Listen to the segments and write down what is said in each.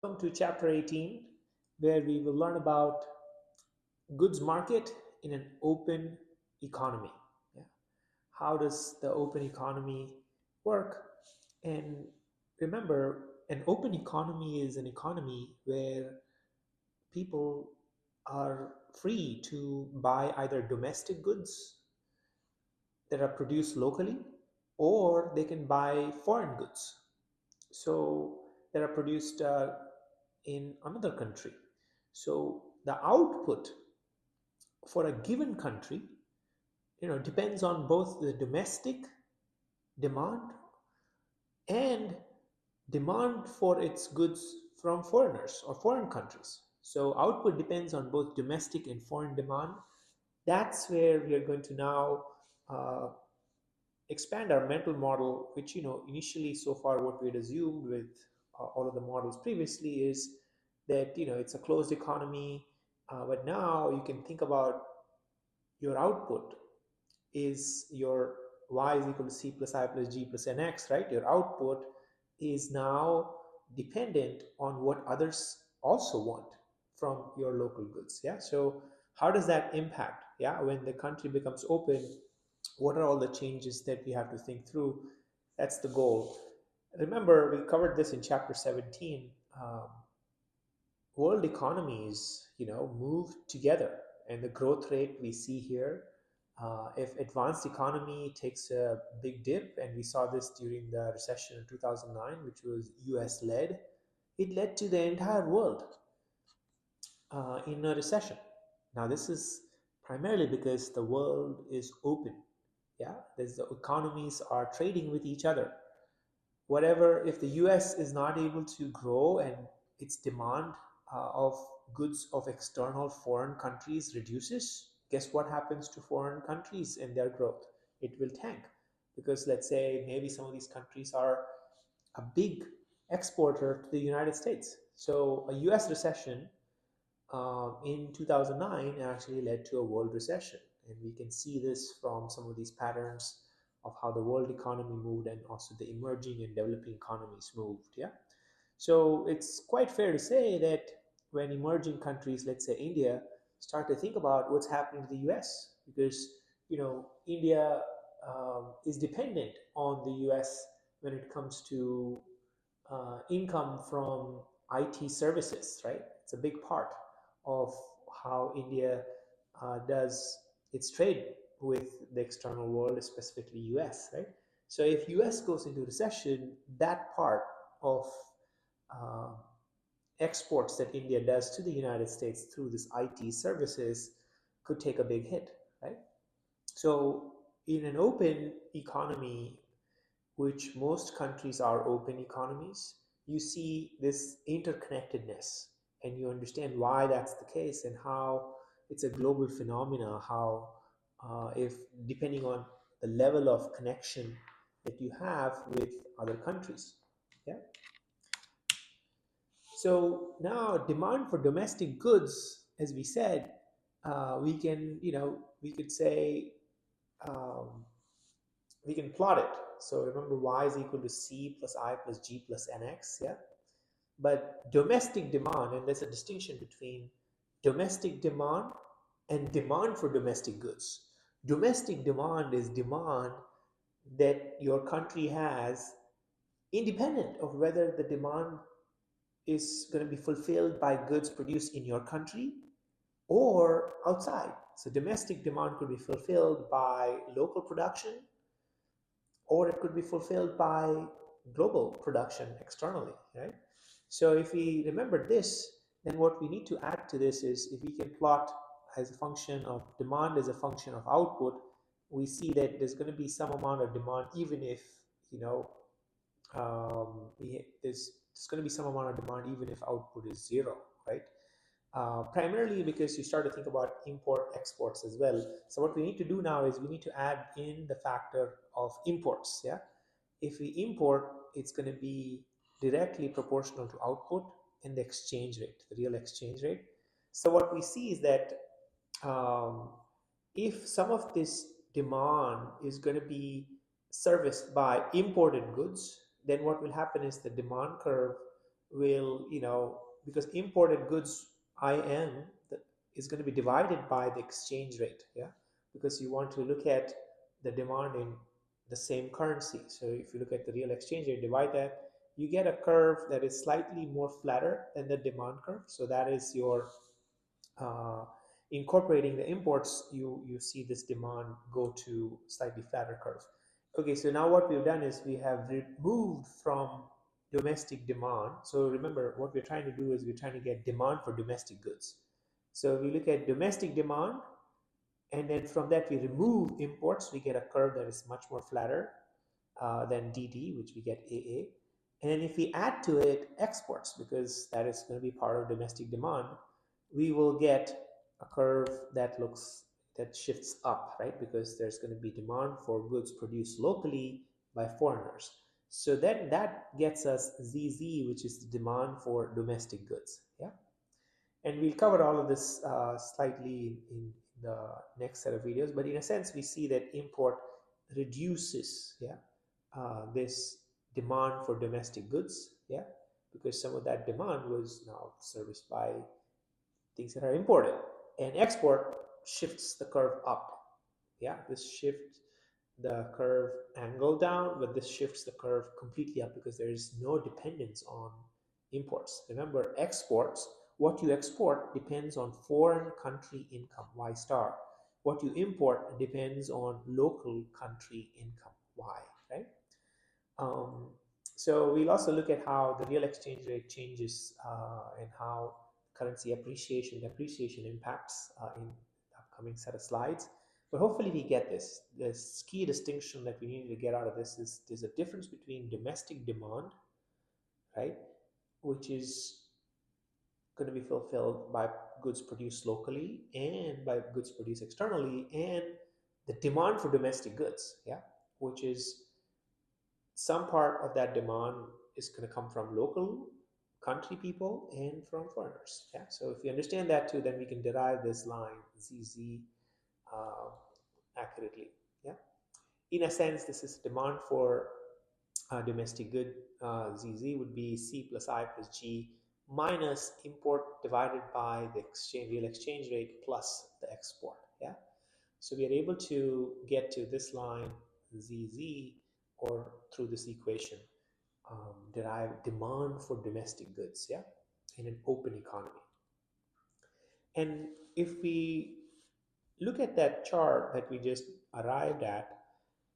Welcome to chapter 18, where we will learn about goods market in an open economy. Yeah. How does the open economy work? And remember, an open economy is an economy where people are free to buy either domestic goods that are produced locally, or they can buy foreign goods so that are produced in another country. So the output for a given country, depends on both the domestic demand and demand for its goods from foreigners or foreign countries. So output depends on both domestic and foreign demand. That's where we are going to now uh, expand our mental model, which initially so far what we had assumed with all of the models previously is that it's a closed economy, but now you can think about your output is your y is equal to c plus I plus g plus nx, right? Your output is now dependent on what others also want from your local goods. Yeah. So how does that impact? Yeah. When the country becomes open, what are all the changes that we have to think through? That's the goal. Remember, we covered this in chapter 17. Um, World economies, move together, and the growth rate we see here. If advanced economy takes a big dip, and we saw this during the recession in 2009, which was US led, it led to the entire world in a recession. Now, this is primarily because the world is open. Yeah, there's the economies are trading with each other. Whatever, if the US is not able to grow and its demand of goods of external foreign countries reduces, guess what happens to foreign countries and their growth? It will tank, because let's say maybe some of these countries are a big exporter to the United States. So a US recession in 2009 actually led to a world recession. And we can see this from some of these patterns of how the world economy moved and also the emerging and developing economies moved. Yeah. So it's quite fair to say that when emerging countries, let's say India, start to think about what's happening to the US, because, India is dependent on the US when it comes to income from IT services, right? It's a big part of how India does its trade with the external world, specifically US, right? So if US goes into recession, that part of uh, exports that India does to the United States through this IT services could take a big hit, right? So in an open economy, which most countries are open economies, you see this interconnectedness, and you understand why that's the case and how it's a global phenomena. How, if depending on the level of connection that you have with other countries. Yeah. So now demand for domestic goods, as we said, we can, we could say, um, we can plot it. So remember, y is equal to c plus I plus g plus nx, yeah? But domestic demand, and there's a distinction between domestic demand and demand for domestic goods. Domestic demand is demand that your country has independent of whether the demand is going to be fulfilled by goods produced in your country or outside. So domestic demand could be fulfilled by local production, or it could be fulfilled by global production externally, right? So if we remember this, then what we need to add to this is, if we can plot as a function of demand as a function of output, we see that there's going to be some amount of demand, even if, there's going to be some amount of demand even if output is zero, right? Primarily because you start to think about import exports as well. So what we need to do now is we need to add in the factor of imports. Yeah, if we import, it's going to be directly proportional to output and the exchange rate, the real exchange rate. So what we see is that um, if some of this demand is going to be serviced by imported goods, then what will happen is the demand curve will, because imported goods IM is going to be divided by the exchange rate, yeah, because you want to look at the demand in the same currency. So if you look at the real exchange rate, divide that, you get a curve that is slightly more flatter than the demand curve. So that is your uh, incorporating the imports, you see this demand go to slightly flatter curve. Okay, so now what we've done is we have removed from domestic demand. So remember, what we're trying to do is we're trying to get demand for domestic goods. So we look at domestic demand, and then from that we remove imports. We get a curve that is much more flatter than DD, which we get AA. And then if we add to it exports, because that is going to be part of domestic demand, we will get a curve that shifts up, right? Because there's going to be demand for goods produced locally by foreigners. So then that gets us ZZ, which is the demand for domestic goods. Yeah. And we'll cover all of this slightly in the next set of videos. But in a sense, we see that import reduces, yeah, this demand for domestic goods, yeah, because some of that demand was now serviced by things that are imported, and export shifts the curve up. Yeah, this shifts the curve angle down, but this shifts the curve completely up because there is no dependence on imports. Remember, exports, what you export depends on foreign country income, Y star. What you import depends on local country income, Y, right? Um, so we'll also look at how the real exchange rate changes and how currency appreciation, depreciation impacts in the upcoming set of slides. But hopefully we get this. This key distinction that we need to get out of this is there's a difference between domestic demand, right, which is going to be fulfilled by goods produced locally and by goods produced externally, and the demand for domestic goods, yeah, which is some part of that demand is going to come from local country people and from foreigners. Yeah. So if we understand that too, then we can derive this line ZZ uh, accurately. Yeah. In a sense, this is demand for domestic good. ZZ would be C plus I plus G minus import divided by the real exchange rate plus the export. Yeah. So we are able to get to this line ZZ, or through this equation, derive demand for domestic goods, yeah, in an open economy. And if we look at that chart that we just arrived at,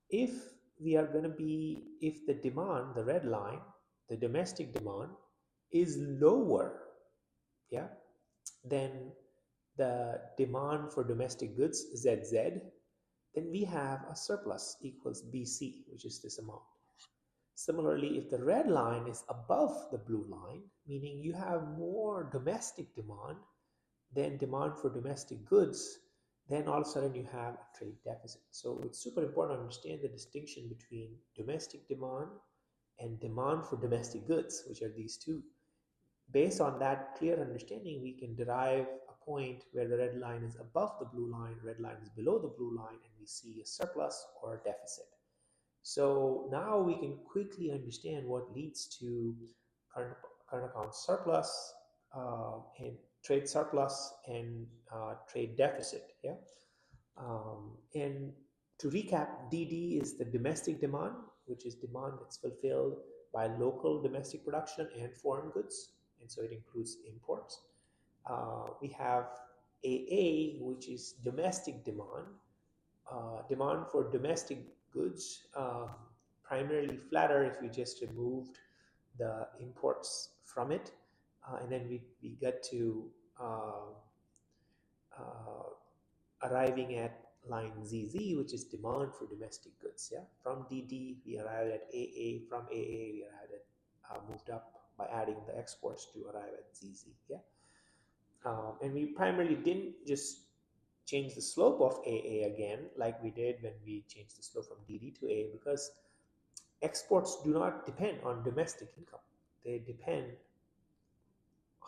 if we are going to be, if the demand, the red line, the domestic demand is lower, yeah, than the demand for domestic goods, ZZ, then we have a surplus equals BC, which is this amount. Similarly, if the red line is above the blue line, meaning you have more domestic demand than demand for domestic goods, then all of a sudden you have a trade deficit. So it's super important to understand the distinction between domestic demand and demand for domestic goods, which are these two. Based on that clear understanding, we can derive a point where the red line is above the blue line, red line is below the blue line, and we see a surplus or a deficit. So now we can quickly understand what leads to current account surplus and trade surplus and trade deficit. Yeah. And to recap, DD is the domestic demand, which is demand that's fulfilled by local domestic production and foreign goods, and so it includes imports. We have AA, which is domestic demand, demand for domestic goods, primarily flatter if we just removed the imports from it. And then we get to uh, arriving at line ZZ, which is demand for domestic goods. Yeah, from DD we arrived at AA, from AA we arrived at moved up by adding the exports to arrive at ZZ. Yeah, and we primarily didn't just change the slope of AA again like we did when we changed the slope from DD to AA, because exports do not depend on domestic income. They depend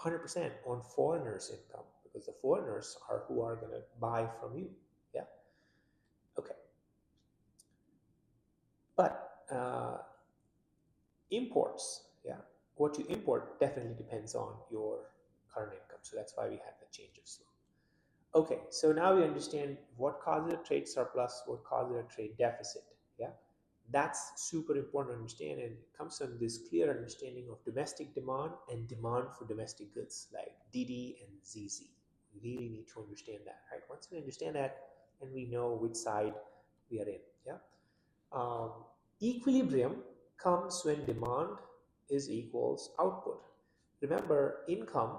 100% on foreigners' income, because the foreigners are who are going to buy from you. Yeah. Okay. But imports, yeah, what you import definitely depends on your current income. So that's why we had the change of slope. Okay, so now we understand what causes a trade surplus, what causes a trade deficit. Yeah, that's super important to understand, and it comes from this clear understanding of domestic demand and demand for domestic goods like DD and ZZ. We really need to understand that, right? Once we understand that, and we know which side we are in. Yeah, um, equilibrium comes when demand is equals output. Remember, income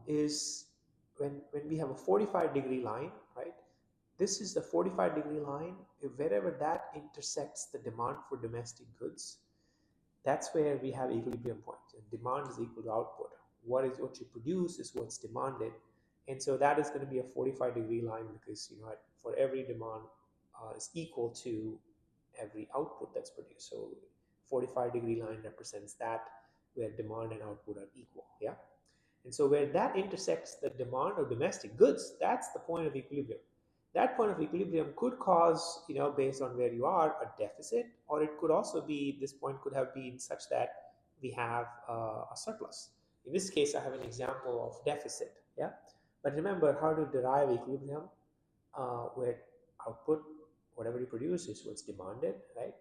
is when we have a 45-degree line, right? This is the 45-degree line. If wherever that intersects the demand for domestic goods, that's where we have equilibrium point. And demand is equal to output. What you produce is what's demanded, and so that is going to be a 45-degree line because for every demand is equal to every output that's produced. So 45-degree line represents that where demand and output are equal. Yeah. And so where that intersects the demand of domestic goods, that's the point of equilibrium. That point of equilibrium could cause, based on where you are, a deficit, or it could also be, this point could have been such that we have a surplus. In this case, I have an example of deficit. Yeah. But remember how to derive equilibrium, where output, whatever you produce, is what's demanded, right?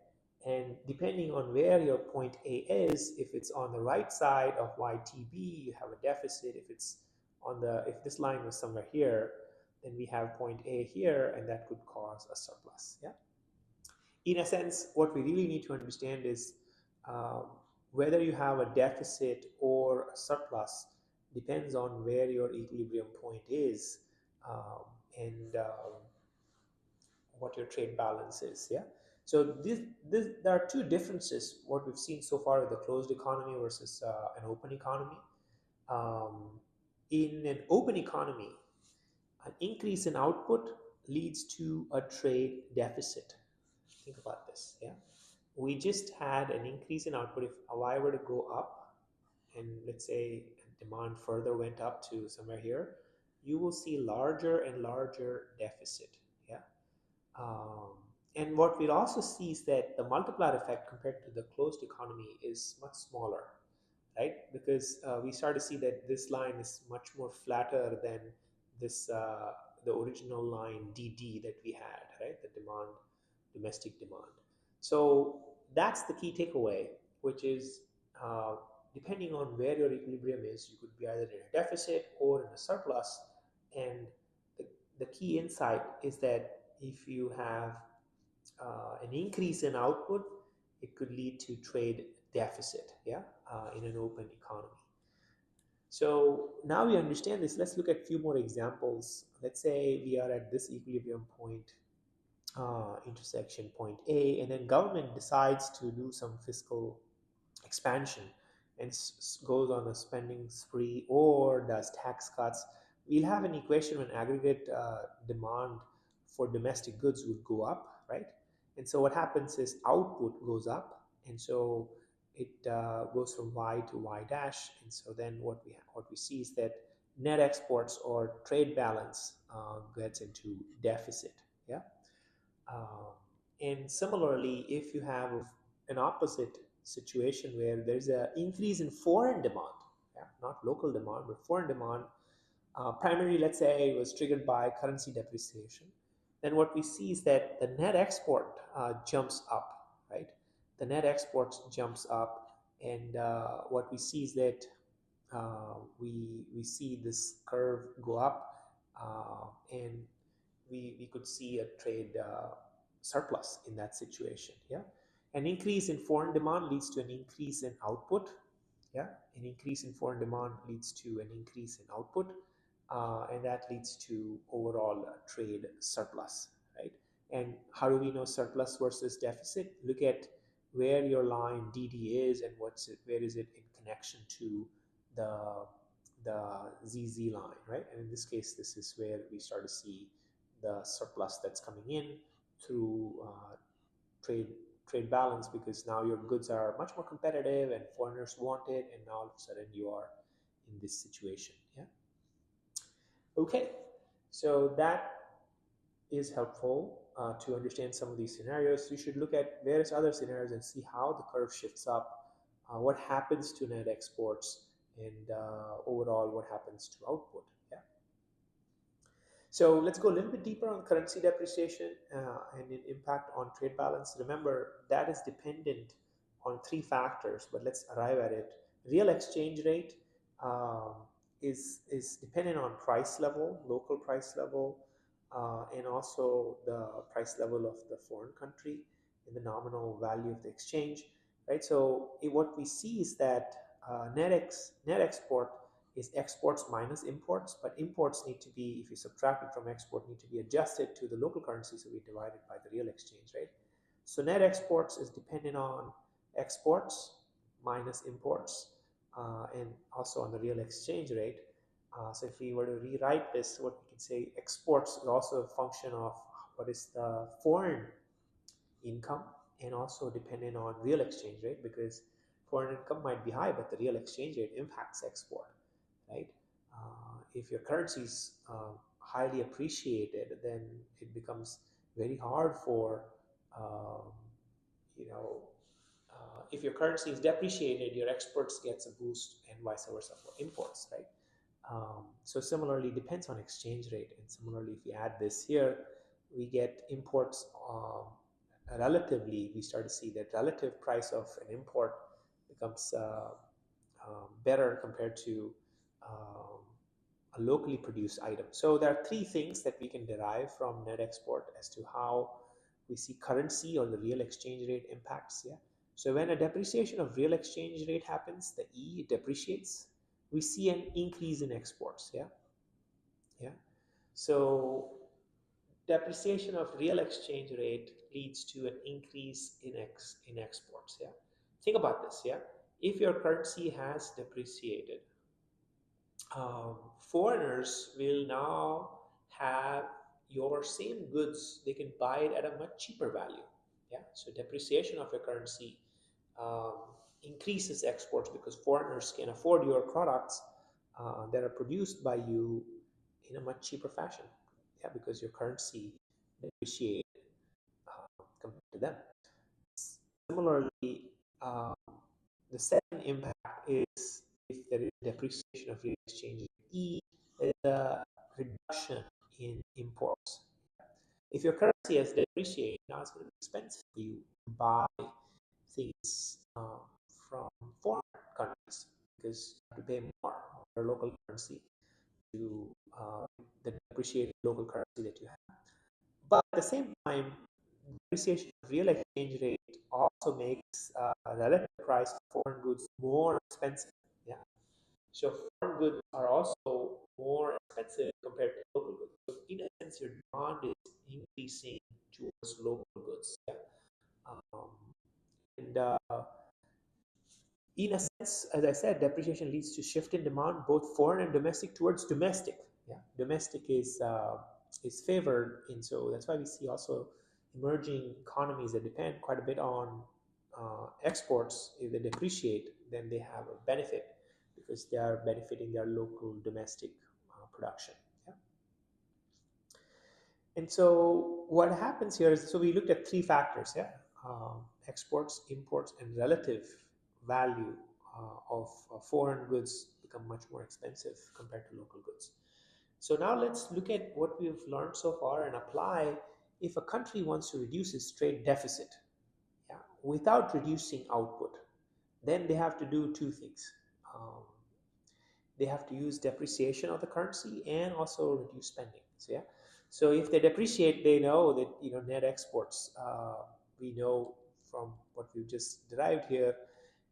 And depending on where your point A is, if it's on the right side of YTB, you have a deficit. If this line was somewhere here, then we have point A here, and that could cause a surplus. Yeah. In a sense, what we really need to understand is um, whether you have a deficit or a surplus depends on where your equilibrium point is, and what your trade balance is. Yeah. So there are two differences what we've seen so far with the closed economy versus an open economy. Um, in an open economy, an increase in output leads to a trade deficit. Think about this. Yeah. We just had an increase in output. If Y were to go up, and let's say demand further went up to somewhere here, you will see larger and larger deficit. Yeah. Um, and what we'll also see is that the multiplier effect compared to the closed economy is much smaller, right? Because we start to see that this line is much more flatter than this the original line DD that we had, right? The demand, domestic demand. So that's the key takeaway, which is uh, depending on where your equilibrium is, you could be either in a deficit or in a surplus. And the, the key insight is that if you have an increase in output, it could lead to trade deficit, yeah, in an open economy. So now we understand this. Let's look at a few more examples. Let's say we are at this equilibrium point, intersection point A, and then government decides to do some fiscal expansion and goes on a spending spree or does tax cuts. We'll have an equation when aggregate demand for domestic goods would go up, right? And so what happens is output goes up, and so it goes from Y to Y dash, and so then what we see is that net exports or trade balance gets into deficit. Yeah. Um, and similarly, if you have an opposite situation where there's an increase in foreign demand, yeah, not local demand, but foreign demand, primarily, let's say, it was triggered by currency depreciation, then what we see is that the net export jumps up, right? The net exports jumps up, and what we see is that we see this curve go up, and we could see a trade surplus in that situation. Yeah, an increase in foreign demand leads to an increase in output. Yeah, an increase in foreign demand leads to an increase in output, and that leads to overall trade surplus, right? And how do we know surplus versus deficit? Look at where your line DD is and where is it in connection to the the ZZ line, right? And in this case, this is where we start to see the surplus that's coming in through trade trade balance, because now your goods are much more competitive and foreigners want it, and now all of a sudden you are in this situation. Yeah. Okay. So that is helpful to understand some of these scenarios. You should look at various other scenarios and see how the curve shifts up what happens to net exports, and overall what happens to output. Yeah. So let's go a little bit deeper on currency depreciation and its impact on trade balance. Remember, that is dependent on three factors, but let's arrive at it. Real exchange rate um, is dependent on price level, local price level, and also the price level of the foreign country and the nominal value of the exchange, right? So what we see is that net export is exports minus imports, but imports need to be, if you subtract it from export, need to be adjusted to the local currency, so we divide it by the real exchange rate. So net exports is dependent on exports minus imports, and also on the real exchange rate. So if we were to rewrite this, what we can say, exports is also a function of what is the foreign income, and also dependent on real exchange rate, because foreign income might be high, but the real exchange rate impacts export, right? If your currency is highly appreciated, then it becomes very hard for, um, you know, if your currency is depreciated, your exports gets a boost, and vice versa for imports, right? So similarly, depends on exchange rate, and similarly, if we add this here, we get imports. Relatively, we start to see that relative price of an import becomes better compared to um, a locally produced item. So there are three things that we can derive from net export as to how we see currency or the real exchange rate impacts. Yeah. So when a depreciation of real exchange rate happens, the E depreciates. We see an increase in exports. Yeah. Yeah. So depreciation of real exchange rate leads to an increase in exports. Yeah. Think about this. Yeah. If your currency has depreciated, foreigners will now have your same goods. They can buy it at a much cheaper value. Yeah. So depreciation of your currency um, increases exports, because foreigners can afford your products that are produced by you in a much cheaper fashion. Yeah, because your currency depreciates compared to them. Similarly, um, the second impact is if there is depreciation of real exchange rate. E is a reduction in imports. If your currency has depreciated, now it's going to be expensive for you to buy things from foreign countries, because you have to pay more on your local currency to the depreciated local currency that you have. But at the same time, depreciation of real exchange rate also makes relative price of foreign goods more expensive. Yeah. So foreign goods are also more expensive compared to local goods. So in a sense, your demand is increasing towards local goods. Yeah. Um, and in a sense, as I said, depreciation leads to shift in demand, both foreign and domestic, towards domestic. Yeah, domestic is favored, and so that's why we see also emerging economies that depend quite a bit on exports. If they depreciate, then they have a benefit, because they are benefiting their local domestic production. Yeah. And so what happens here is, so we looked at three factors, yeah, exports, imports, and relative value of foreign goods become much more expensive compared to local goods. So now let's look at what we've learned so far and apply if a country wants to reduce its trade deficit, yeah, without reducing output, then they have to do two things. Um, they have to use depreciation of the currency and also reduce spending. So yeah, so if they depreciate, they know that, net exports. We know from what we've just derived here,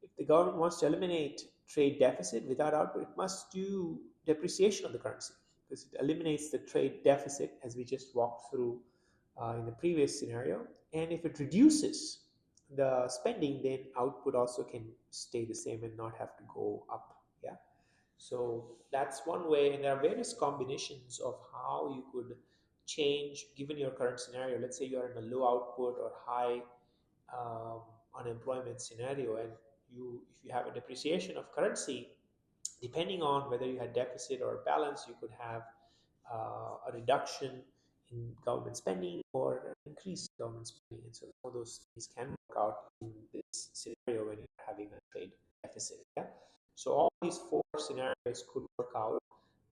if the government wants to eliminate trade deficit without output, it must do depreciation of the currency, because it eliminates the trade deficit, as we just walked through in the previous scenario. And if it reduces the spending, then output also can stay the same and not have to go up. Yeah. So that's one way, and there are various combinations of how you could change given your current scenario. Let's say you are in a low output or high um, unemployment scenario, and if you have a depreciation of currency, depending on whether you had deficit or balance, you could have a reduction in government spending or increased government spending. And so all those things can work out in this scenario when you're having a trade deficit. Yeah. So all these four scenarios could work out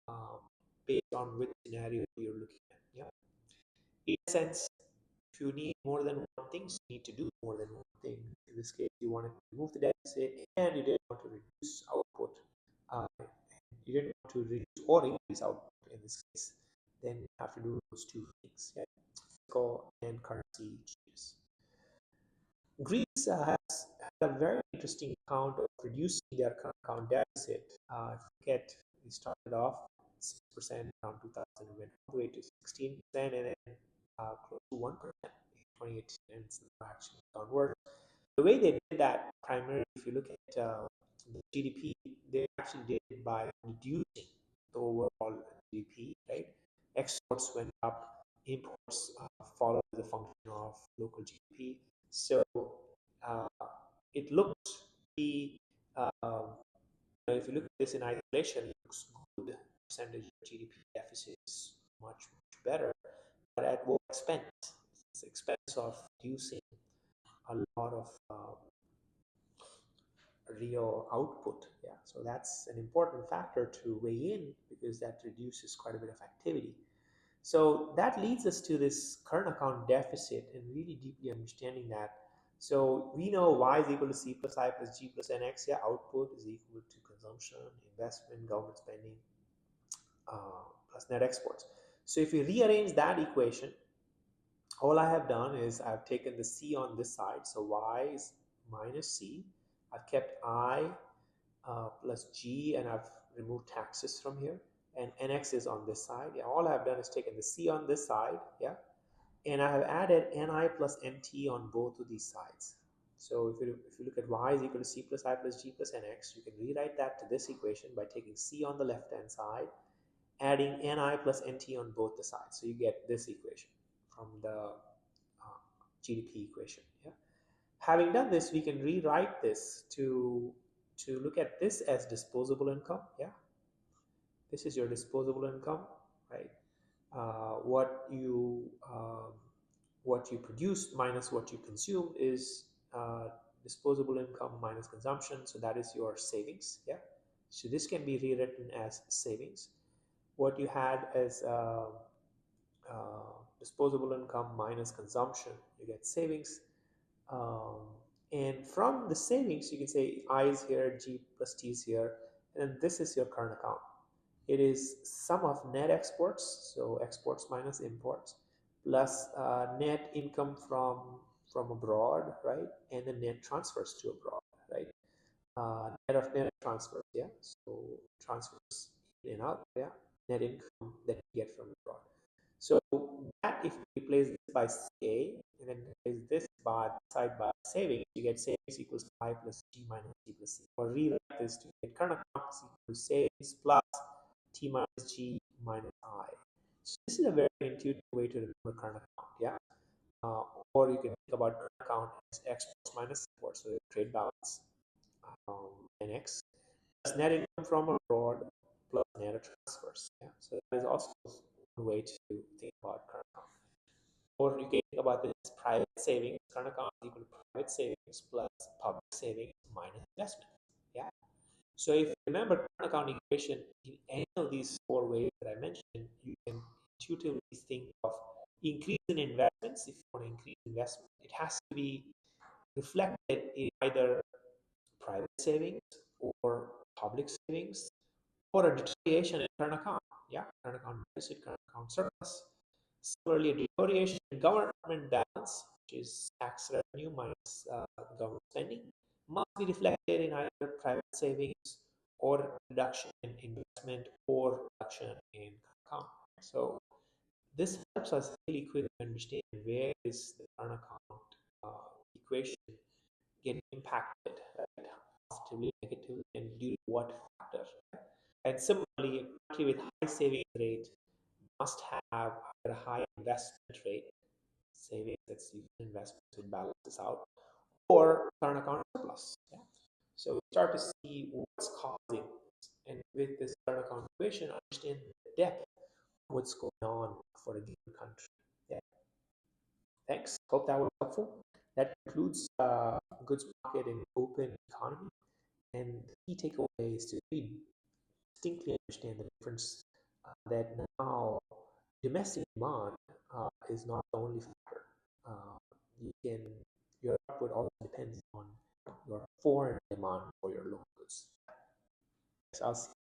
um, based on which scenario you're looking at. Yeah. In a sense, if you need more than one thing, you need to do more than one thing. In this case, you wanted to remove the deficit and you didn't want to reduce output. You didn't want to reduce or increase output in this case. Then you have to do those two things, yeah? Fiscal and currency changes. Greece has had a very interesting account of reducing their current account deficit. If you look at, we started off 6% around 2000, went all the way to 16%, and then close to 1% in 2018, and it's actually downward. The way they did that, primarily, if you look at the GDP, they actually did it by reducing the overall GDP, right? Exports went up, imports followed the function of local GDP. So uh, it looks to be, if you look at this in isolation, it looks good. Percentage of GDP deficit is much, much better. But at what expense? It's the expense of reducing a lot of real output. Yeah, so that's an important factor to weigh in because that reduces quite a bit of activity. So that leads us to this current account deficit and really deeply understanding that. So we know y is equal to c plus I plus g plus nx. Yeah, output is equal to consumption, investment, government spending, plus net exports. So if we rearrange that equation, all I have done is I've taken the c on this side. So y is minus c. I've kept I plus G, and I've removed taxes from here, and NX is on this side. Yeah, all I've done is taken the C on this side, yeah, and I have added NI plus NT on both of these sides. So if you look at y is equal to C plus I plus G plus NX, you can rewrite that to this equation by taking C on the left-hand side, adding NI plus NT on both the sides. So you get this equation from the GDP equation, yeah. Having done this, we can rewrite this to look at this as disposable income. Yeah, this is your disposable income, right? What you produce minus what you consume is disposable income minus consumption. So that is your savings. Yeah. So this can be rewritten as savings. What you had as disposable income minus consumption, you get savings. Um, and from the savings, you can say I is here, G plus T is here, and this is your current account. It is sum of net exports, so exports minus imports, plus net income from abroad, right? And the net transfers to abroad, right? Net transfers, yeah. So transfers in and out, yeah. Net income that you get from abroad. So that if you replace this by CA and then replace this by side by savings, you get savings equals 5 plus G minus T plus C. Or rewrite this to get current account is equal to savings plus T minus G minus I. So this is a very intuitive way to remember current account, yeah. Or you can think about current account as exports minus imports, so trade balance, NX, plus net income from abroad plus net transfers. Yeah. So that is also one way to think about current account. Or you can think about this as private savings. Current account is equal to private savings plus public savings minus investment. Yeah. So if you remember current account equation in any of these four ways that I mentioned, you can intuitively think of increase in investments. If you want to increase investment, it has to be reflected in either private savings or public savings or a deterioration in current account. Yeah, current account deficit, current account surplus. Similarly, a deterioration in government balance, which is tax revenue minus government spending, must be reflected in either private savings or reduction in investment or reduction in account. So this helps us really quickly understand where is the current account equation getting impacted, right? Positively, negatively, and due to what factor. And similarly, a country with high savings rate must have a high investment rate, savings that's investment to balance this out, or current account surplus. Yeah. So we start to see what's causing, and with this current account equation, understand the depth what's going on for a given country. Yeah, thanks. Hope that was helpful. That concludes goods market and open economy. And the key takeaway is to really distinctly understand the difference that now domestic demand is not the only factor. Uh, you can your output also depends on your foreign demand for your local goods. So I'll see